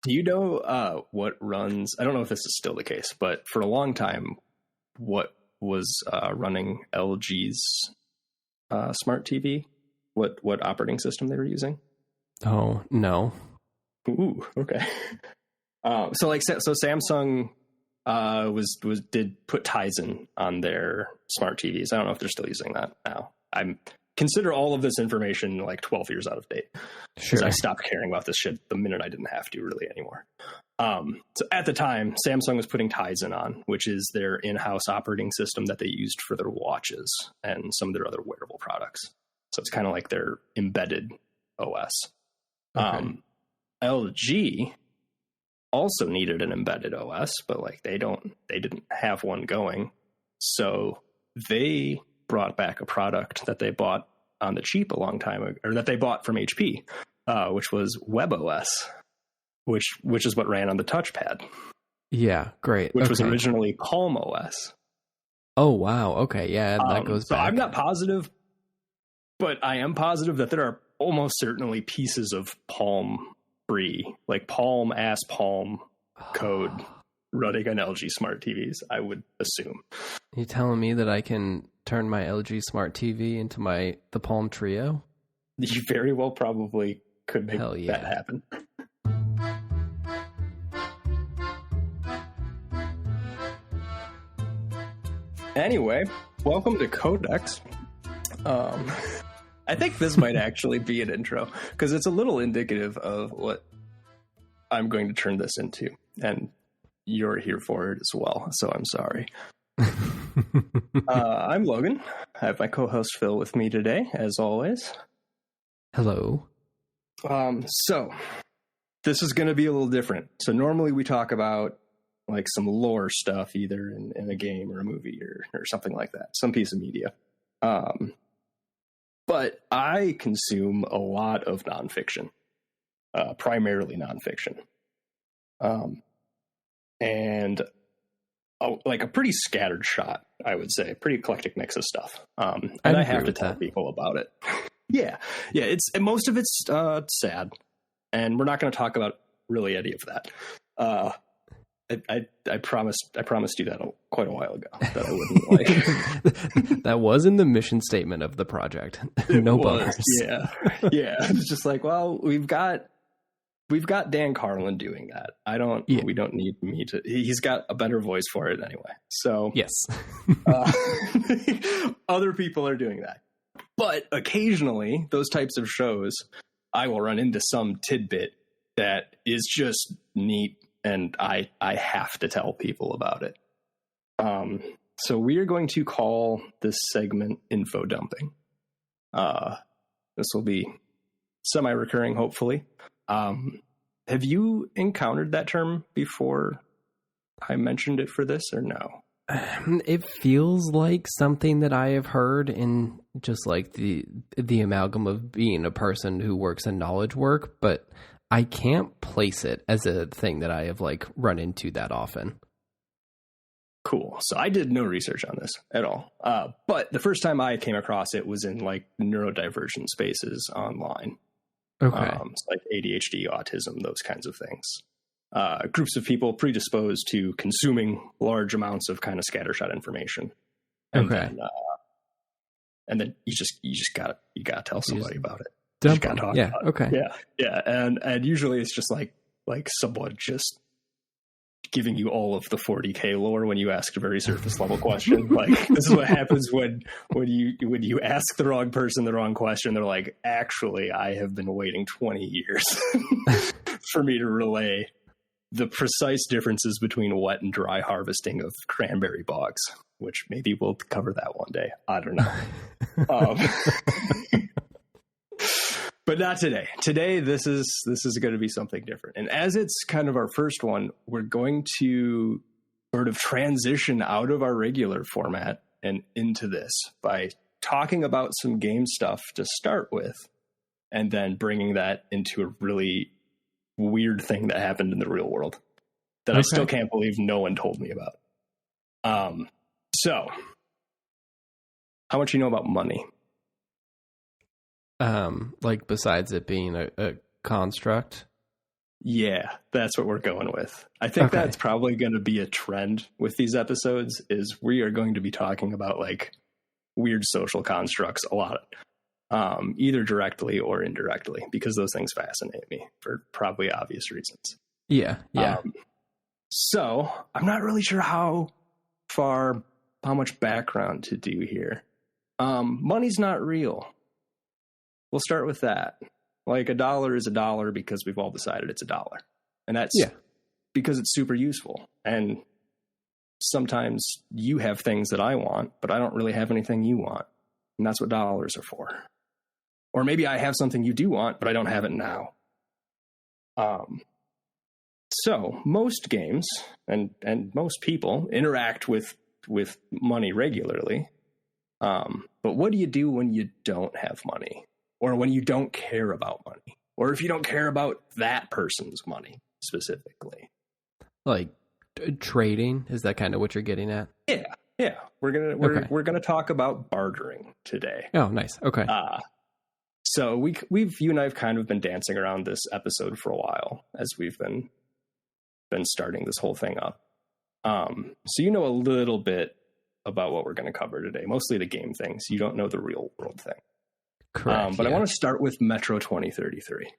Do you know what runs? I don't know if this is still the case, but for a long time, what was running LG's smart TV? What operating system they were using? Oh, no. Ooh, okay. So Samsung did put Tizen on their smart TVs. I don't know if they're still using that now. I'm consider all of this information like 12 years out of date. Sure. I stopped caring about this shit the minute I didn't have to really anymore. So at the time, Samsung was putting Tizen on, which is their in-house operating system that they used for their watches and some of their other wearable products. So it's kind of like their embedded OS. Okay. LG also needed an embedded OS, but like they didn't have one going. So they brought back a product that they bought on the cheap a long time ago, or that they bought from HP, which was WebOS, which is what ran on the touchpad. Yeah, great. Which was originally PalmOS. Oh, wow. Okay, yeah, that goes back. So I'm not positive, but I am positive that there are almost certainly pieces of Palm free, like Palm code running on LG smart TVs, I would assume. You telling me that I can turn my LG smart TV into the Palm Trio? You very well probably could make that happen. Anyway, welcome to Codex. I think this might actually be an intro because it's a little indicative of what I'm going to turn this into, and you're here for it as well, so I'm sorry. I'm Logan. I have my co-host Phil with me today, as always. Hello. So this is going to be a little different. So normally we talk about like some lore stuff, either in a game or a movie or something like that, some piece of media. But I consume a lot of nonfiction, primarily nonfiction, and like a pretty scattered shot, I would say, pretty eclectic mix of stuff. And I have to tell people about it. Yeah. Most of it's sad, and we're not going to talk about really any of that. I promised you that quite a while ago that I wouldn't like. That was in the mission statement of the project. No buggers. Yeah. It's just like, well, we've got Dan Carlin doing that. We don't need me to. He's got a better voice for it anyway. So yes, other people are doing that. But occasionally, those types of shows, I will run into some tidbit that is just neat. And I have to tell people about it. So we are going to call this segment Infodumping. This will be semi-recurring, hopefully. Have you encountered that term before I mentioned it for this, or no? It feels like something that I have heard in just like the amalgam of being a person who works in knowledge work, but I can't place it as a thing that I have like run into that often. Cool. So I did no research on this at all. But the first time I came across it was in like neurodivergent spaces online. Okay. Like ADHD, autism, those kinds of things. Groups of people predisposed to consuming large amounts of kind of scattershot information. And then you just gotta tell somebody about it. Yeah. Okay. Yeah. And usually it's just like someone just giving you all of the 40K lore when you ask a very surface level question. Like, this is what happens when you ask the wrong person the wrong question. They're like, actually, I have been waiting 20 years for me to relay the precise differences between wet and dry harvesting of cranberry bogs, which maybe we'll cover that one day. I don't know. But not today. Today, this is going to be something different. And as it's kind of our first one, we're going to sort of transition out of our regular format and into this by talking about some game stuff to start with, and then bringing that into a really weird thing that happened in the real world that I still can't believe no one told me about. So, how much you know about money? Like besides it being a construct? Yeah, that's what we're going with. I think that's probably going to be a trend with these episodes, is we are going to be talking about like weird social constructs a lot, either directly or indirectly, because those things fascinate me for probably obvious reasons. Yeah. So I'm not really sure how much background to do here. Money's not real. We'll start with that. Like, $1 is $1 because we've all decided it's $1. And that's because it's super useful. And sometimes you have things that I want, but I don't really have anything you want. And that's what dollars are for. Or maybe I have something you do want, but I don't have it now. So most games and most people interact with money regularly. But what do you do when you don't have money? Or when you don't care about money? Or if you don't care about that person's money specifically? Like trading? Is that kind of what you're getting at? Yeah. We're gonna talk about bartering today. Oh, nice. Okay. So you and I have kind of been dancing around this episode for a while as we've been starting this whole thing up. So you know a little bit about what we're going to cover today, mostly the game things. You don't know the real world thing. Correct. But I want to start with Metro 2033,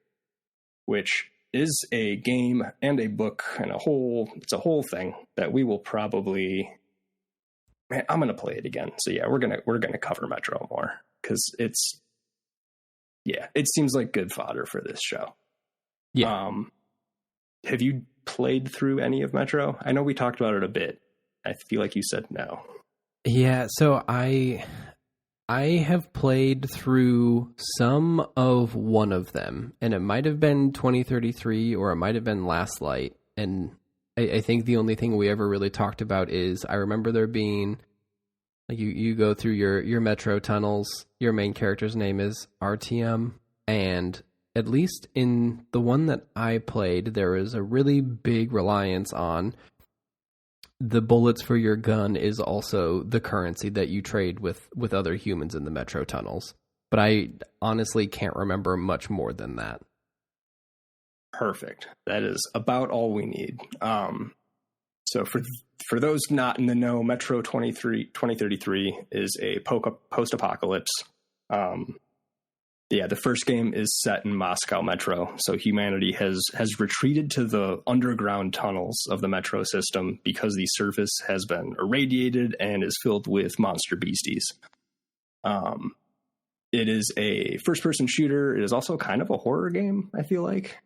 which is a game and a book and it's a whole thing that we will probably, I'm going to play it again. So yeah, we're going to cover Metro more because it seems like good fodder for this show. Yeah. Have you played through any of Metro? I know we talked about it a bit. I feel like you said no. Yeah. So I have played through some of one of them, and it might have been 2033 or it might have been Last Light. And I think the only thing we ever really talked about is I remember there being, like, you go through your Metro tunnels, your main character's name is RTM, and at least in the one that I played, there is a really big reliance on the bullets for your gun is also the currency that you trade with other humans in the Metro tunnels. But I honestly can't remember much more than that. Perfect. That is about all we need. So for those not in the know, Metro 2033 is a post-apocalypse. The first game is set in Moscow Metro, so humanity has retreated to the underground tunnels of the Metro system because the surface has been irradiated and is filled with monster beasties. It is a first-person shooter. It is also kind of a horror game, I feel like.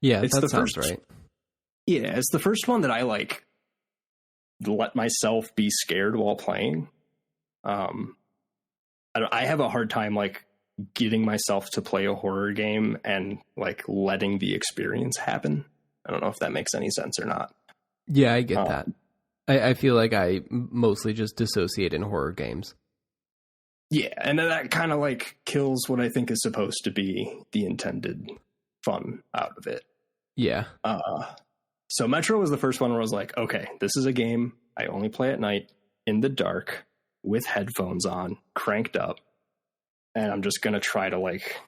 Yeah, that sounds right. Yeah, it's the first one that I, like, let myself be scared while playing. I have a hard time, like, getting myself to play a horror game and like letting the experience happen. I don't know if that makes any sense or not. Yeah, I get that. I feel like I mostly just dissociate in horror games. Yeah, and that kind of like kills what I think is supposed to be the intended fun out of it. Yeah. So Metro was the first one where I was like, okay, this is a game I only play at night in the dark with headphones on, cranked up. And I'm just going to try to like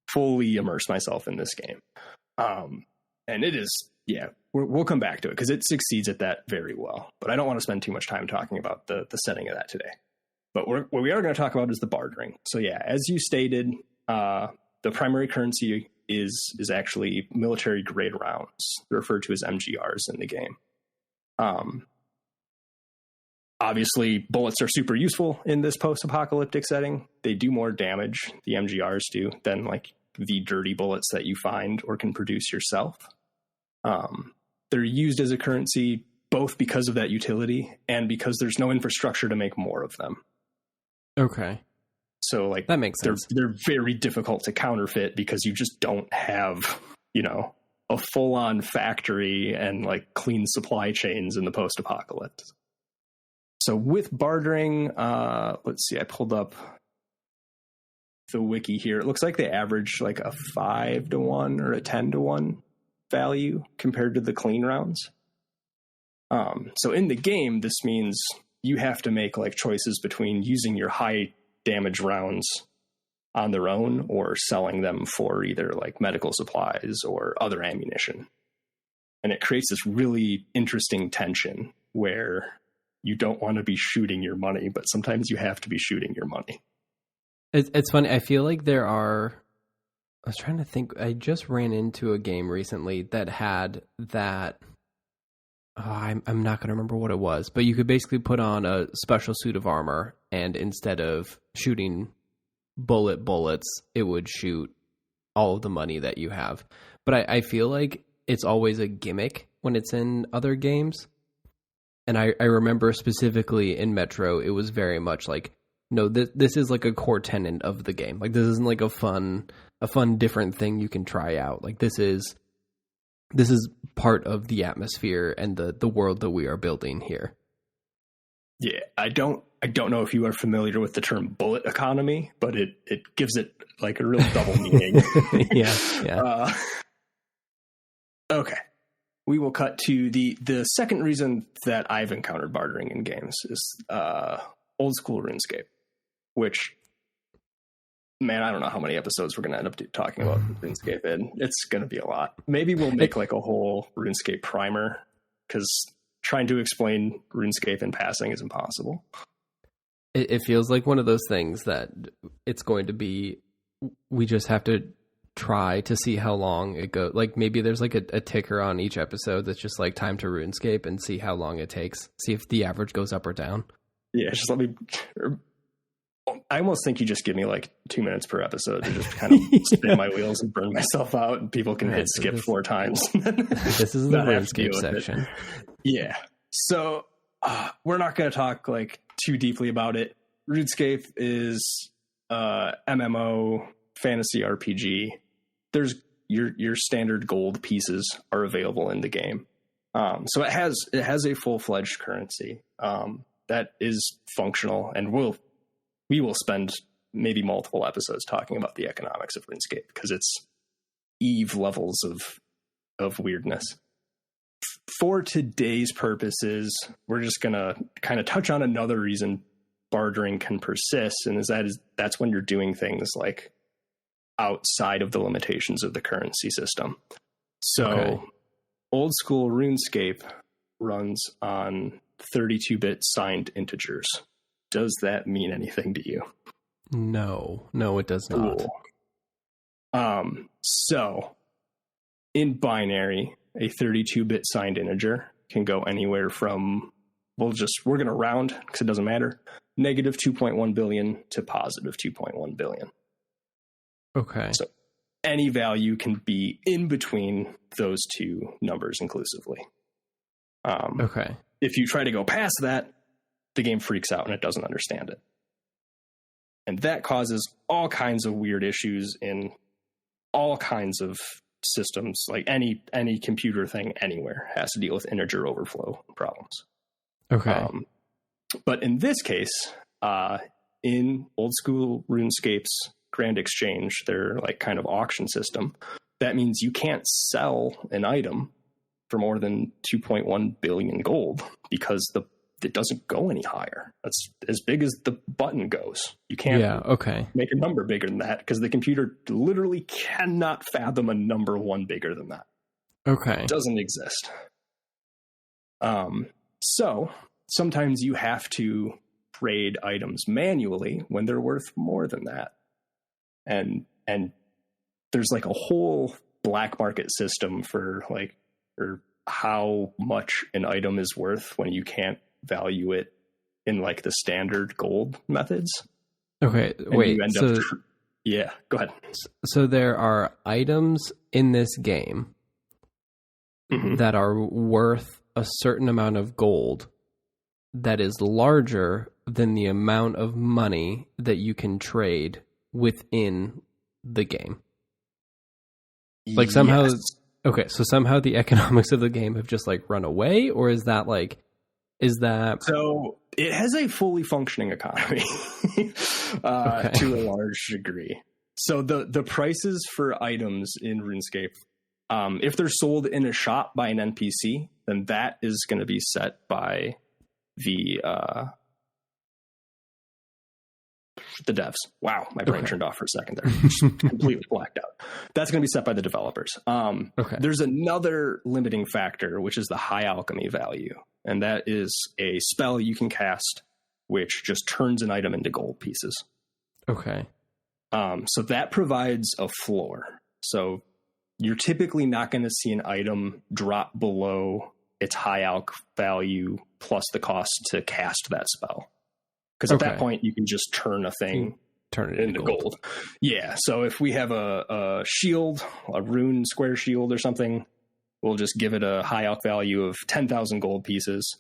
fully immerse myself in this game. And it is, we'll come back to it because it succeeds at that very well. But I don't want to spend too much time talking about the setting of that today. But what we are going to talk about is the bartering. So yeah, as you stated, the primary currency is actually military grade rounds, referred to as MGRs in the game. Obviously, bullets are super useful in this post-apocalyptic setting. They do more damage, the MGRs do, than like the dirty bullets that you find or can produce yourself. They're used as a currency both because of that utility and because there's no infrastructure to make more of them. Okay. So like that makes sense. They're very difficult to counterfeit because you just don't have, a full-on factory and like clean supply chains in the post-apocalypse. So with bartering, let's see, I pulled up the wiki here. It looks like they average like a 5-to-1 or a 10-to-1 value compared to the clean rounds. So in the game, this means you have to make like choices between using your high damage rounds on their own or selling them for either like medical supplies or other ammunition. And it creates this really interesting tension where you don't want to be shooting your money, but sometimes you have to be shooting your money. It's funny. I feel like I was trying to think. I just ran into a game recently that had that. Oh, I'm not going to remember what it was, but you could basically put on a special suit of armor, and instead of shooting bullets, it would shoot all of the money that you have. But I feel like it's always a gimmick when it's in other games. And I remember specifically in Metro, it was very much like, no, this is like a core tenet of the game. Like, this isn't like a fun different thing you can try out. Like, this is part of the atmosphere and the world that we are building here. Yeah, I don't know if you are familiar with the term bullet economy, but it gives it like a real double meaning. Yeah. Okay. We will cut to the second reason that I've encountered bartering in games is old school RuneScape, which, man, I don't know how many episodes we're going to end up talking about RuneScape in. It's going to be a lot. Maybe we'll make like a whole RuneScape primer, because trying to explain RuneScape in passing is impossible. It feels like one of those things that it's going to be, we just have to try to see how long it goes. Like, maybe there's like a ticker on each episode that's just like time to RuneScape, and see how long it takes. See if the average goes up or down. Yeah, just let me... I almost think you just give me like 2 minutes per episode to just kind of spin my wheels and burn myself out, and people can hit skip 4 times. This is the RuneScape section. Yeah. So we're not going to talk like too deeply about it. RuneScape is MMO fantasy RPG. There's your standard gold pieces are available in the game. So it has a full-fledged currency that is functional, and we will spend maybe multiple episodes talking about the economics of RuneScape, because it's Eve levels of weirdness. For today's purposes, we're just going to kind of touch on another reason bartering can persist, and that's when you're doing things like outside of the limitations of the currency system. So old school RuneScape runs on 32-bit signed integers. Does that mean anything to you? No, it does not. Cool. So in binary, a 32-bit signed integer can go anywhere from, we're going to round because it doesn't matter, negative 2.1 billion to positive 2.1 billion. Okay. So any value can be in between those two numbers inclusively. Okay. If you try to go past that, the game freaks out and it doesn't understand it. And that causes all kinds of weird issues in all kinds of systems. Like any computer thing anywhere has to deal with integer overflow problems. Okay. But in this case, in old school RuneScape's Grand Exchange, their like kind of auction system, that means you can't sell an item for more than 2.1 billion gold, because it doesn't go any higher. That's as big as the button goes. You can't make a number bigger than that, because the computer literally cannot fathom a number one bigger than that. Okay. It doesn't exist. So sometimes you have to trade items manually when they're worth more than that. And there's like a whole black market system for how much an item is worth when you can't value it in like the standard gold methods. Okay, and wait. Go ahead. So there are items in this game that are worth a certain amount of gold that is larger than the amount of money that you can trade within the game. Like somehow, okay, so somehow the economics of the game have just like run away, or is that like, so it has a fully functioning economy to a large degree. So the prices for items in RuneScape, if they're sold in a shop by an NPC, then that is going to be set by the the devs. Wow, my brain turned off for a second there. Just completely blacked out. That's going to be set by the developers. There's another limiting factor, which is the high alchemy value. And that is a spell you can cast, which just turns an item into gold pieces. Okay. So that provides a floor. So you're typically not going to see an item drop below its high alch value plus the cost to cast that spell. Because at that point, you can just turn a thing into gold. Yeah. So if we have a shield, a rune square shield or something, we'll just give it a high alch value of 10,000 gold pieces.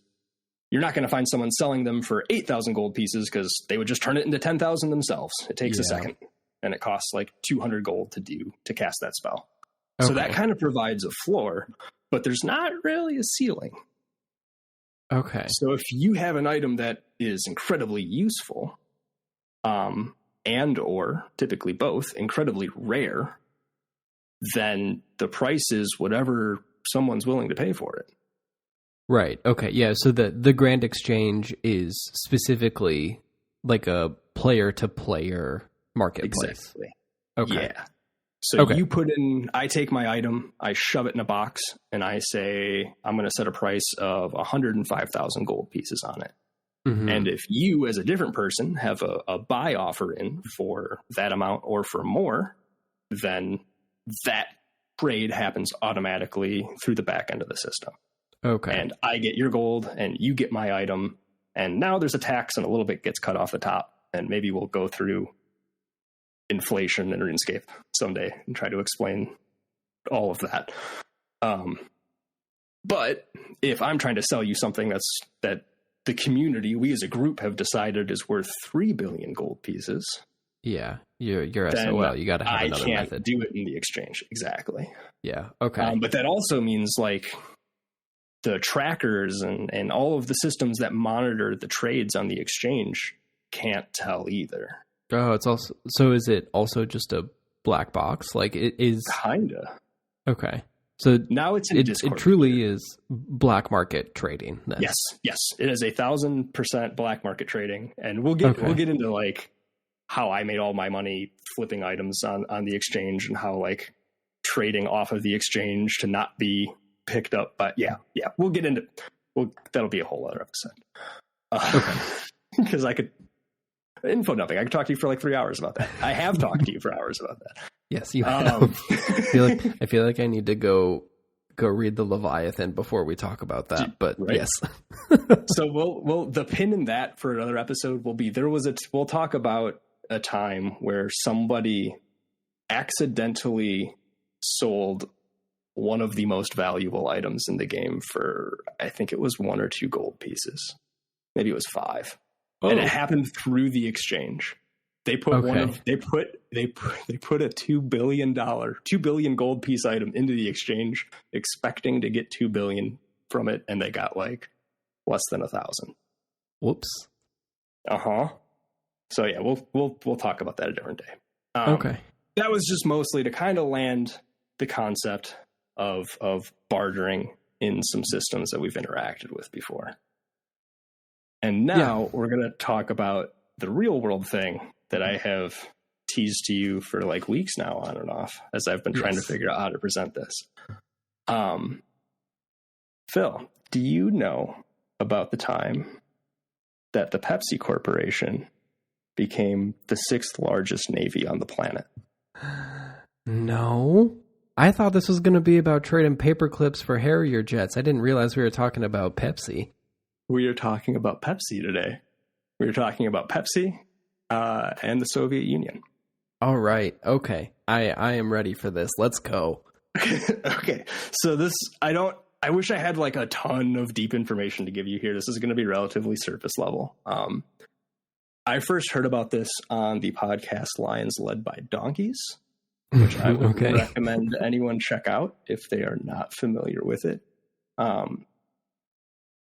You're not going to find someone selling them for 8,000 gold pieces because they would just turn it into 10,000 themselves. It takes a second, and it costs like 200 gold to cast that spell. Okay. So that kind of provides a floor, but there's not really a ceiling. Okay. So if you have an item that is incredibly useful, and or typically both incredibly rare, then the price is whatever someone's willing to pay for it. Right. Okay. Yeah. So the Grand Exchange is specifically like a player to player marketplace. Exactly. Okay. Yeah. So you put in, I take my item, I shove it in a box, and I say, I'm going to set a price of 105,000 gold pieces on it. Mm-hmm. And if you, as a different person, have a buy offer in for that amount or for more, then that trade happens automatically through the back end of the system. Okay. And I get your gold and you get my item. And now there's a tax and a little bit gets cut off the top. And maybe we'll go through inflation and RuneScape someday and try to explain all of that. But if I'm trying to sell you something that the community, we as a group have decided is worth 3 billion gold pieces. Yeah. You're SOL. You got to have another method. I can't do it in the exchange. Exactly. Yeah. Okay. But that also means like the trackers and all of the systems that monitor the trades on the exchange can't tell either. Oh, it's also, so is it also just a black box? Like it is kinda. Okay. So now it's in Discord. It truly is black market trading. Then. Yes. It is 1,000% black market trading. And we'll get into like how I made all my money flipping items on the exchange and how like trading off of the exchange to not be picked up. But yeah, we'll get into, that'll be a whole other episode. Because I could, Infodumping, I could talk to you for like 3 hours about that. I have talked to you for hours about that. Yes, you have. I feel like I need to go read the Leviathan before we talk about that. But right? Yes. So we'll the pin in that for another episode will be we'll talk about a time where somebody accidentally sold one of the most valuable items in the game for, I think it was 1 or 2 gold pieces. Maybe it was 5. Oh. And it happened through the exchange. They put they put a $2 billion gold piece item into the exchange, expecting to get 2 billion from it, and they got like less than 1,000. Whoops. So yeah, we'll talk about that a different day. That was just mostly to kind of land the concept of bartering in some systems that we've interacted with before. And now we're going to talk about the real world thing that I have teased to you for like weeks now on and off as I've been trying to figure out how to present this. Phil, do you know about the time that the Pepsi Corporation became the 6th largest navy on the planet? No. I thought this was going to be about trading paper clips for Harrier jets. I didn't realize we were talking about Pepsi. We are talking about Pepsi today. We're talking about Pepsi and the Soviet Union. All right. Okay. I am ready for this. Let's go. Okay. So I wish I had like a ton of deep information to give you here. This is going to be relatively surface level. I first heard about this on the podcast Lions Led by Donkeys, which I would recommend anyone check out if they are not familiar with it.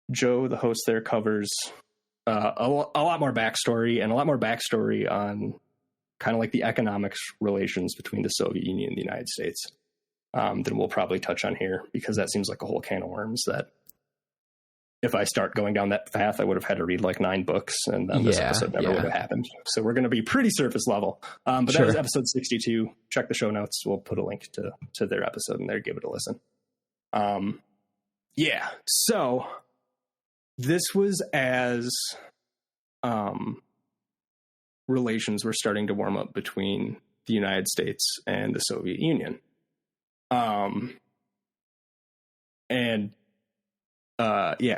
Joe, the host there, covers a lot more backstory on kind of like the economics relations between the Soviet Union and the United States than we'll probably touch on here, because that seems like a whole can of worms that if I start going down that path, I would have had to read like 9 books, and then this episode never would have happened. So we're going to be pretty surface level. But that was episode 62. Check the show notes. We'll put a link to their episode in there. Give it a listen. Yeah. So this was as relations were starting to warm up between the United States and the Soviet Union.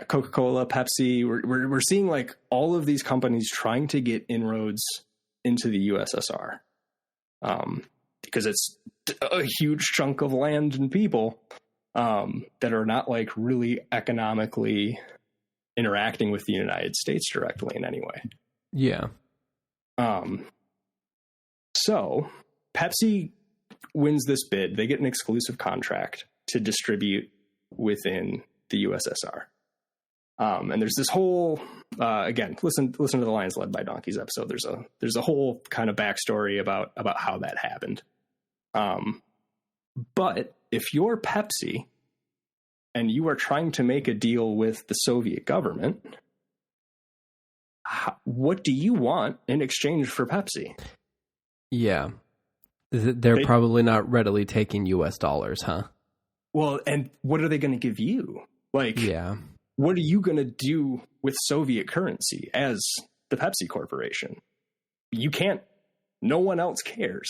Coca-Cola, Pepsi, we're seeing like all of these companies trying to get inroads into the USSR, because it's a huge chunk of land and people that are not like really economically interacting with the United States directly in any way. Yeah. So Pepsi wins this bid. They get an exclusive contract to distribute within the USSR. And there's this whole, again, listen to the Lions Led by Donkeys episode. There's a whole kind of backstory about how that happened. But if you're Pepsi and you are trying to make a deal with the Soviet government, what do you want in exchange for Pepsi? Yeah. They're probably not readily taking US dollars, huh? Well, and what are they going to give you? Like, what are you going to do with Soviet currency as the Pepsi Corporation? You can't, no one else cares.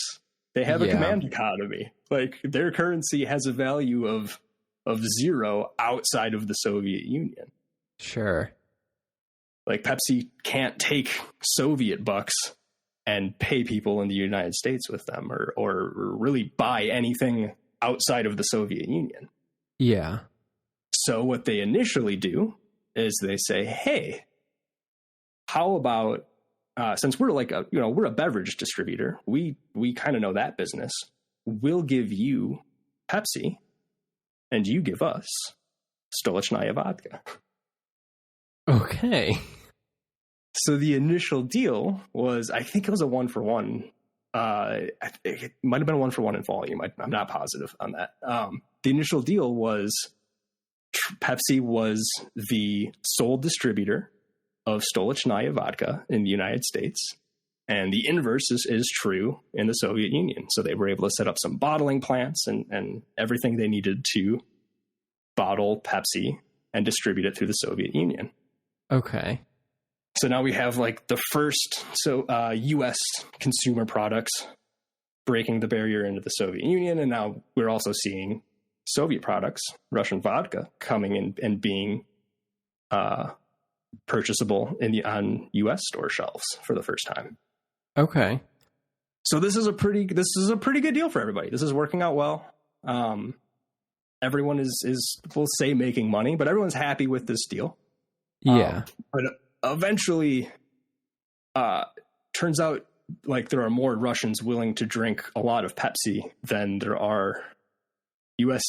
They have a command economy. Like, their currency has a value of 0 outside of the Soviet Union. Sure. Like, Pepsi can't take Soviet bucks and pay people in the United States with them, or really buy anything outside of the Soviet Union. Yeah. So what they initially do is they say, hey, how about, since we're like we're a beverage distributor, we kind of know that business. We'll give you Pepsi and you give us Stolichnaya vodka. Okay. So the initial deal was, I think it was a 1-for-1. It might have been a 1-for-1 in volume. I'm not positive on that. The initial deal was Pepsi was the sole distributor of Stolichnaya vodka in the United States. And the inverse is true in the Soviet Union. So they were able to set up some bottling plants and everything they needed to bottle Pepsi and distribute it through the Soviet Union. Okay. So now we have like the first U.S. consumer products breaking the barrier into the Soviet Union. And now we're also seeing Soviet products, Russian vodka, coming in and being purchasable on U.S. store shelves for the first time. Okay. So this is a pretty good deal for everybody. This is working out well. Everyone is we'll say making money, but everyone's happy with this deal. Yeah. But eventually, turns out like there are more Russians willing to drink a lot of Pepsi than there are U.S.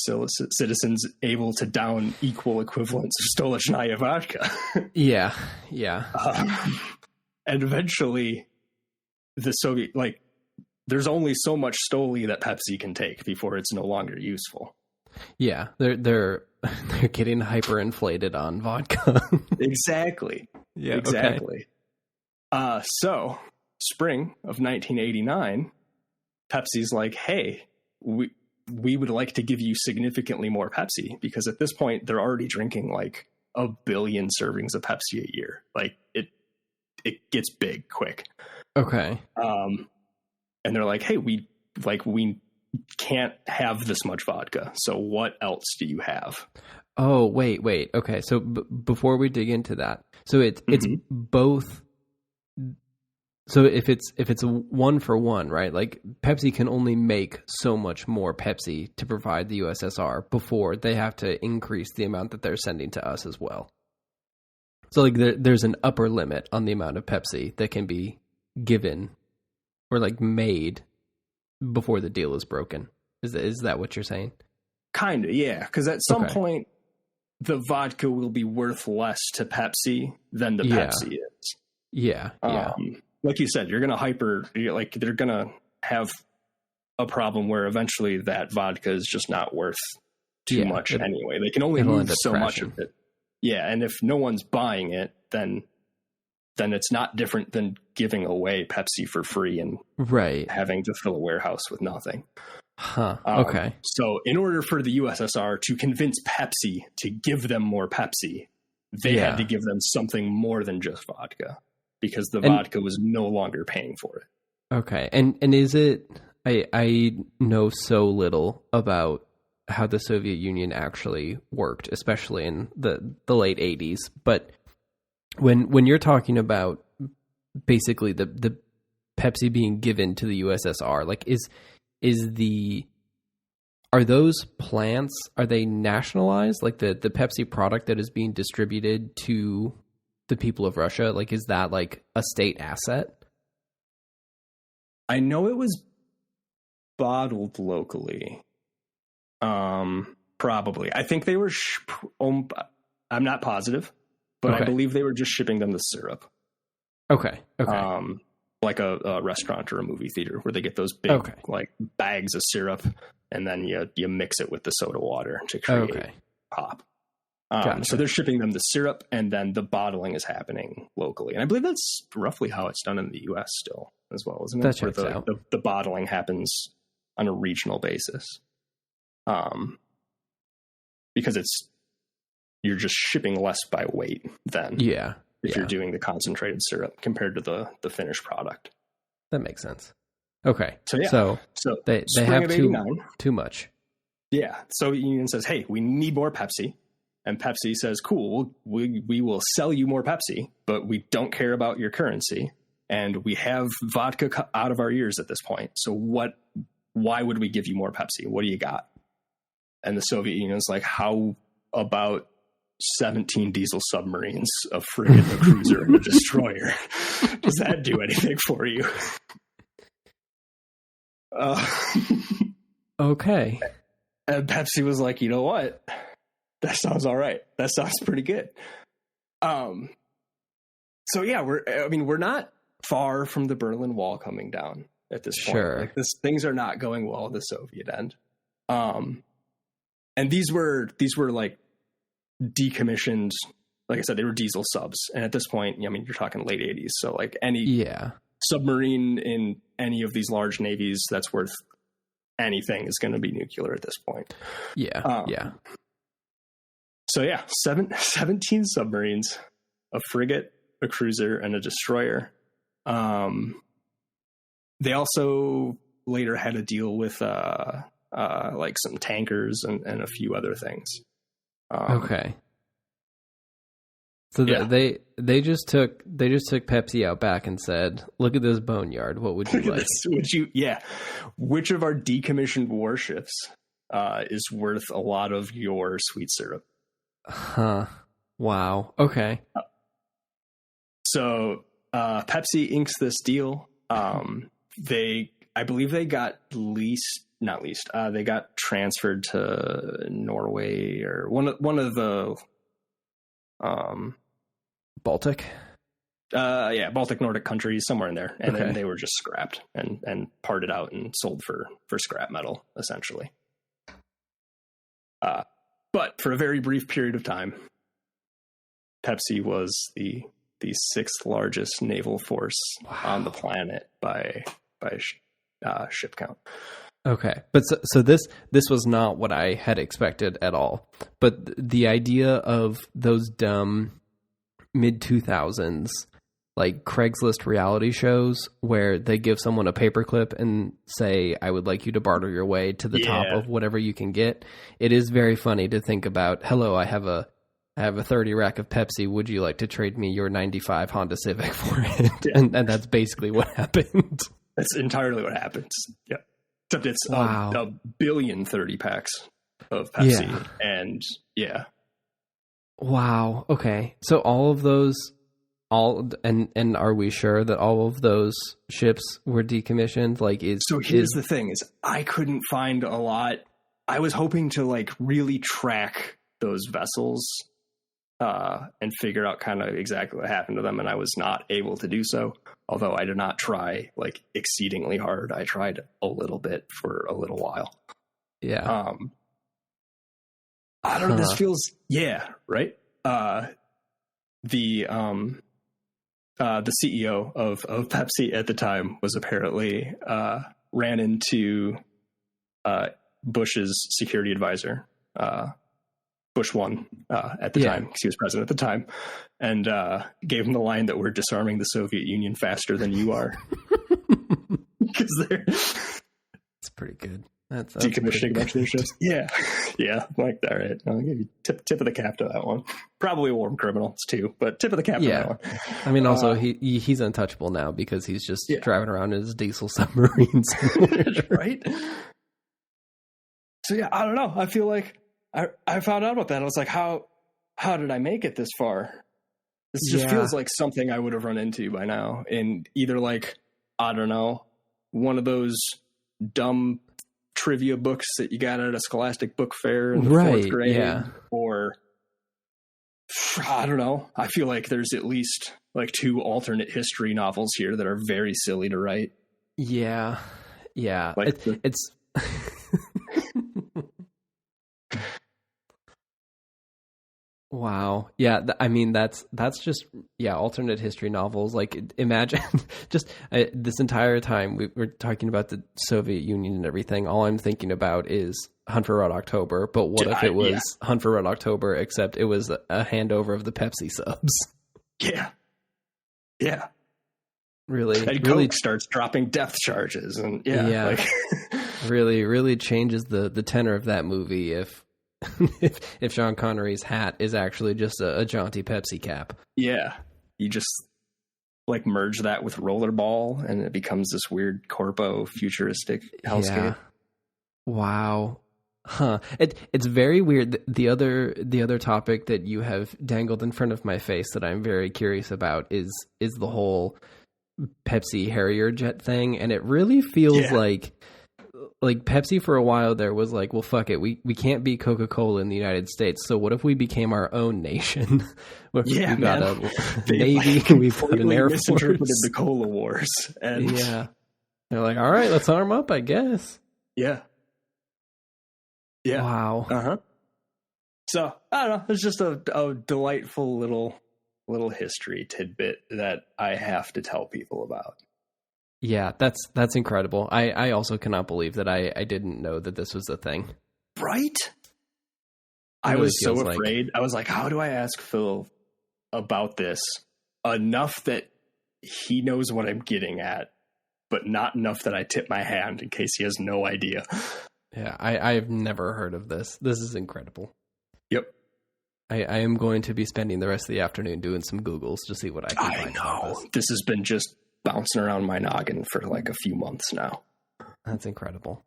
citizens able to down equal equivalents of Stolichnaya vodka. Yeah. And eventually, the Soviet, like, there's only so much Stoli that Pepsi can take before it's no longer useful. Yeah, they're getting hyperinflated on vodka. Exactly. Yeah, exactly. Okay. So spring of 1989, Pepsi's like, hey, we would like to give you significantly more Pepsi, because at this point they're already drinking like 1 billion servings of Pepsi a year. Like it gets big quick. Okay. And they're like, hey, we can't have this much vodka. So what else do you have? Oh, wait. Okay. So before we dig into that, so it's both. So if it's a 1-for-1, right? Like Pepsi can only make so much more Pepsi to provide the USSR before they have to increase the amount that they're sending to us as well. So like there's an upper limit on the amount of Pepsi that can be given or like made before the deal is broken. Is that what you're saying? Kind of, yeah. Because at some point, the vodka will be worth less to Pepsi than the Pepsi is. Yeah. Like you said, they're going to have a problem where eventually that vodka is just not worth too much anyway. They can only move so much of it. Yeah, and if no one's buying it, then it's not different than giving away Pepsi for free and having to fill a warehouse with nothing. Huh. Okay. So in order for the USSR to convince Pepsi to give them more Pepsi, they had to give them something more than just vodka, because the vodka was no longer paying for it. Okay. And is it, I know so little about how the Soviet Union actually worked, especially in the late 80s. But when you're talking about basically the Pepsi being given to the USSR, like are those plants, are they nationalized? Like the Pepsi product that is being distributed to the people of Russia, like is that like a state asset? I know it was bottled locally. Probably. I think they were, I'm not positive, but I believe they were just shipping them the syrup. Okay. Like a restaurant or a movie theater where they get those big like bags of syrup, and then you mix it with the soda water to create pop. Gotcha. So they're shipping them the syrup, and then the bottling is happening locally. And I believe that's roughly how it's done in the U.S. still as well, isn't it? Where the bottling happens on a regional basis. Because you're just shipping less by weight than if you're doing the concentrated syrup compared to the finished product. That makes sense. Okay. So they have too much. Yeah. Soviet Union says, hey, we need more Pepsi. And Pepsi says, cool, we will sell you more Pepsi, but we don't care about your currency. And we have vodka out of our ears at this point. So why would we give you more Pepsi? What do you got? And the Soviet Union's like, how about 17 diesel submarines, a frigate, a cruiser, and a destroyer? Does that do anything for you? Okay. And Pepsi was like, you know what? That sounds all right. That sounds pretty good. So yeah, we're not far from the Berlin Wall coming down at this point. Sure. Like things are not going well at the Soviet end. And these were like decommissioned, like I said, they were diesel subs. And at this point, I mean, you're talking late 80s. So like any submarine in any of these large navies that's worth anything is going to be nuclear at this point. Yeah. So yeah, 17 submarines, a frigate, a cruiser, and a destroyer. They also later had a deal with like some tankers and a few other things. Okay. So they just took Pepsi out back and said, "Look at this boneyard. What would you like? Which of our decommissioned warships is worth a lot of your sweet syrup?" Huh. Wow. Okay. So Pepsi inks this deal. I believe they got they got transferred to Norway or one of the Baltic. Baltic Nordic countries, somewhere in there. And then they were just scrapped and parted out and sold for scrap metal, essentially. But for a very brief period of time, Pepsi was the sixth largest naval force on the planet by ship count. Okay, but so this was not what I had expected at all. But the idea of those dumb mid-2000s like Craigslist reality shows where they give someone a paperclip and say, "I would like you to barter your way to the top of whatever you can get." It is very funny to think about. Hello, I have a 30 rack of Pepsi. Would you like to trade me your 95 Honda Civic for it? Yeah. And that's basically what happened. That's entirely what happens. Yeah. Except it's a billion 30 packs of Pepsi. Yeah. And Wow. Okay. So all of those, and are we sure that all of those ships were decommissioned? Here's the thing is I couldn't find a lot. I was hoping to like really track those vessels and figure out kind of exactly what happened to them. And I was not able to do so. Although I did not try like exceedingly hard. I tried a little bit for a little while. Yeah. I don't know. This feels, right? the CEO of Pepsi at the time was apparently ran into Bush's security advisor, Bush 1 at the time, because he was president at the time, and gave him the line that we're disarming the Soviet Union faster than you are. Because they're... It's pretty good. That's decommissioning a bunch of their ships. Yeah. Like, all right, I'll give you tip of the cap to that one. Probably war criminals too, but tip of the cap to that one. I mean, also he's untouchable now because he's just driving around in his diesel submarines. Right? So yeah, I don't know. I feel like I found out about that. I was like, how did I make it this far? This just feels like something I would have run into by now. In either, like, I don't know, one of those dumb trivia books that you got at a Scholastic book fair in the fourth grade, or I don't know. I feel like there's at least like 2 alternate history novels here that are very silly to write. Yeah. Like it's wow. Yeah, I mean that's just alternate history novels. Like, imagine just this entire time we're talking about the Soviet Union and everything. All I'm thinking about is Hunt for Red October. But what if it was Hunt for Red October, except it was a handover of the Pepsi subs? Yeah. Really, and Coke starts dropping depth charges, and like really changes the tenor of that movie if Sean Connery's hat is actually just a jaunty Pepsi cap. Yeah. You just like merge that with Rollerball and it becomes this weird corpo futuristic hellscape. Yeah. Wow. Huh. It's very weird. The other topic that you have dangled in front of my face that I'm very curious about is the whole Pepsi Harrier jet thing. And it really feels like Pepsi for a while there was like, well, fuck it. We can't be Coca-Cola in the United States. So what if we became our own nation? We got a Navy, we've got an Air Force. The Cola Wars. And they're like, all right, let's arm up, I guess. Yeah. Wow. Uh-huh. So, I don't know. It's just a delightful little history tidbit that I have to tell people about. Yeah, that's incredible. I also cannot believe that I didn't know that this was a thing. Right? I was so afraid. I was like, how do I ask Phil about this enough that he knows what I'm getting at, but not enough that I tip my hand in case he has no idea. Yeah, I've never heard of this. This is incredible. Yep. I am going to be spending the rest of the afternoon doing some Googles to see what I can find. I know. This has been just bouncing around my noggin for like a few months now. That's incredible.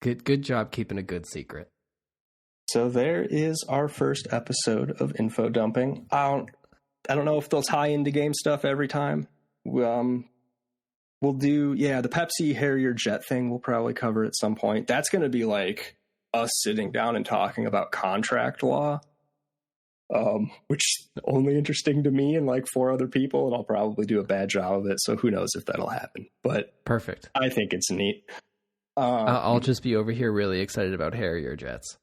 Good job keeping a good secret. So there is our first episode of Info Dumping. I don't know if they'll tie into game stuff every time. We'll do, the Pepsi Harrier jet thing we'll probably cover at some point. That's going to be like us sitting down and talking about contract law, which is only interesting to me and like 4 other people, and I'll probably do a bad job of it. So who knows if that'll happen, but perfect. I think it's neat. I'll just be over here really excited about Harrier jets.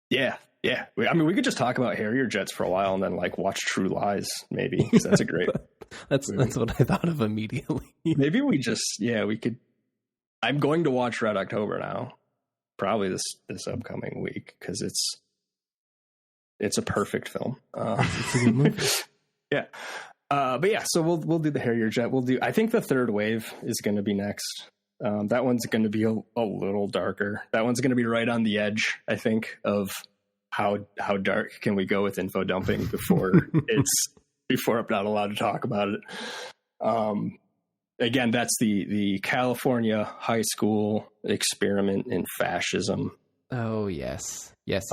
Yeah. I mean, we could just talk about Harrier jets for a while and then like watch True Lies, maybe, because that's a great. That's what I thought of immediately. Maybe we could. I'm going to watch Red October now, probably this upcoming week, because it's a perfect film. It's a good movie. Yeah. But yeah, so we'll do the Harrier jet. I think the third wave is going to be next. That one's going to be a little darker. That one's going to be right on the edge, I think, of how dark can we go with info dumping before I'm not allowed to talk about it. Again, that's the California high school experiment in fascism. Oh, yes. Yes.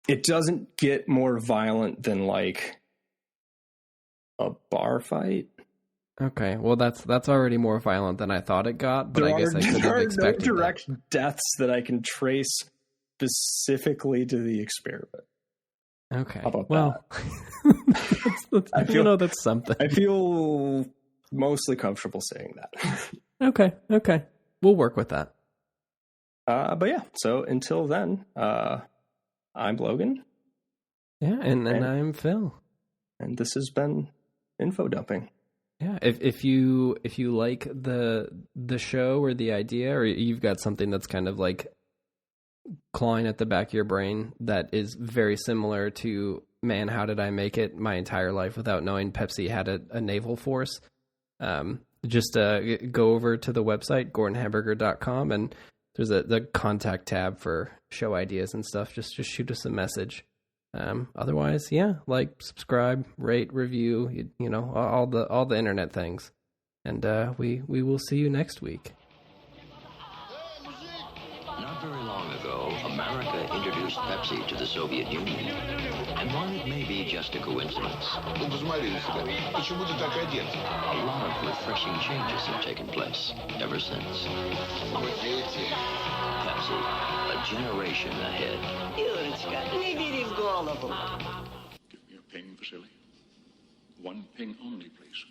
It doesn't get more violent than like a bar fight. Okay, well that's already more violent than I thought it got, but I guess I could have expected no direct deaths that I can trace specifically to the experiment. Okay, how about that? I feel that's something. I feel mostly comfortable saying that. Okay, we'll work with that. But yeah, so until then, I'm Logan. Yeah, and I'm Phil. And this has been Infodumping. Yeah, if you like the show or the idea, or you've got something that's kind of like clawing at the back of your brain that is very similar to, man, how did I make it my entire life without knowing Pepsi had a naval force? Just go over to the website, gordonhamburger.com, and there's the contact tab for show ideas and stuff. Just shoot us a message. Otherwise, yeah, like, subscribe, rate, review, you know, all the internet things. And we will see you next week. Not very long ago, America introduced Pepsi to the Soviet Union. And while it may be just a coincidence, a lot of refreshing changes have taken place ever since. Pepsi, a generation ahead. Юрочка, не бери в голову. Give me a ping, Vasily. One ping only, please.